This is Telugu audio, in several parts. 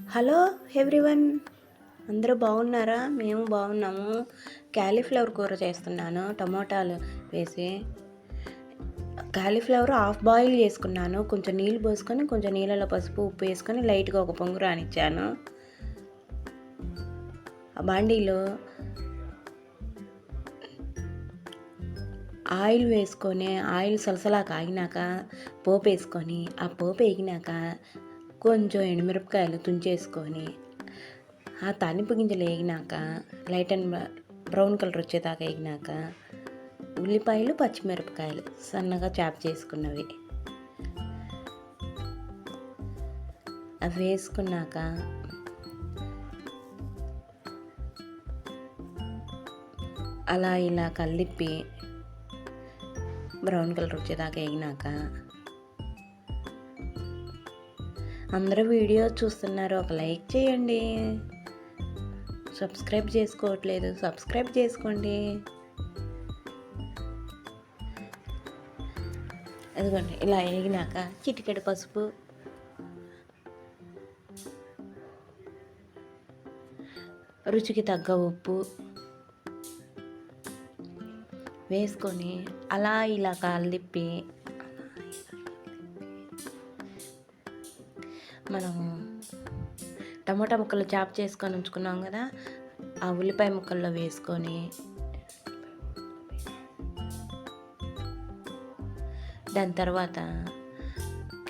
హలో ఎవ్రీవన్, అందరూ బాగున్నారా? మేము బాగున్నాము. క్యాలీఫ్లవర్ కూర చేస్తున్నాను టమోటాలు వేసి. క్యాలీఫ్లవర్ హాఫ్ బాయిల్ చేసుకున్నాను. కొంచెం నీళ్ళు పోసుకొని కొంచెం నీళ్ళలో పసుపు ఉప్పు వేసుకొని లైట్గా ఒక పొంగు రానిచ్చాను. ఆ బాండీలో ఆయిల్ వేసుకొని ఆయిల్ సలసలా కాగినాక పోపు వేసుకొని ఆ పోపు వేగినాక కొంచెం ఎండుమిరపకాయలు తుంచేసుకొని ఆ తాలింపు గింజలు వేగినాక లైట్ అండ్ బ్రౌన్ కలర్ వచ్చేదాకా వేగినాక ఉల్లిపాయలు పచ్చిమిరపకాయలు సన్నగా చాప్ చేసుకున్నవి అవి వేసుకున్నాక అలా ఇలా కలిపి బ్రౌన్ కలర్ వచ్చేదాకా వేగినాక అందరూ వీడియో చూస్తున్నారు, ఒక లైక్ చేయండి. సబ్స్క్రైబ్ చేసుకోవట్లేదు, సబ్స్క్రైబ్ చేసుకోండి. అదిగోండి ఇలా వేగినాక చిటికెడు పసుపు, రుచికి తగ్గ ఉప్పు వేసుకొని అలా ఇలా కలిపి మనము టమోటా ముక్కలు చాప్ చేసుకొని ఉంచుకున్నాం కదా, ఆ ఉల్లిపాయ ముక్కల్లో వేసుకొని దాని తర్వాత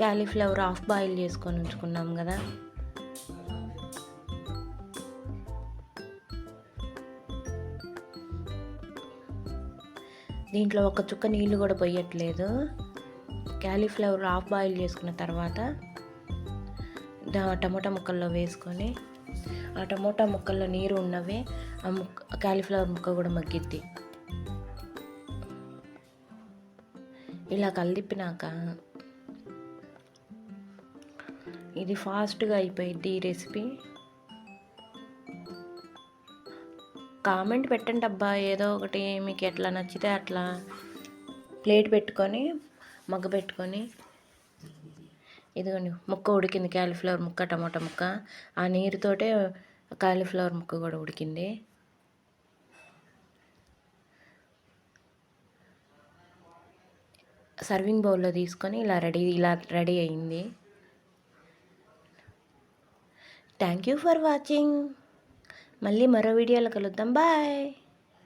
క్యాలీఫ్లవర్ హాఫ్ బాయిల్ చేసుకొని ఉంచుకున్నాం కదా, దీంట్లో ఒక చుక్క నీళ్ళు కూడా పోయట్లేదు. క్యాలీఫ్లవర్ హాఫ్ బాయిల్ చేసుకున్న తర్వాత టమోటా ముక్కల్లో వేసుకొని ఆ టమోటా ముక్కల్లో నీరు ఉన్నవి ఆ క్యాలీఫ్లవర్ ముక్క కూడా మగ్గిద్ది. ఇలా కలిపినాక ఇది ఫాస్ట్గా అయిపోయింది ఈ రెసిపీ. కామెంట్ పెట్టండి అబ్బా, ఏదో ఒకటి మీకు ఎట్లా నచ్చితే అట్లా. ప్లేట్ పెట్టుకొని మగ్గ పెట్టుకొని ఇదిగోండి ముక్క ఉడికింది, క్యాలీఫ్లవర్ ముక్క టమాటా ముక్క ఆ నీరుతోటే క్యాలీఫ్లవర్ ముక్క కూడా ఉడికింది. సర్వింగ్ బౌల్లో తీసుకొని ఇలా రెడీ అయింది. Thank you for watching. మళ్ళీ మరో వీడియోలో కలుద్దాం. బాయ్.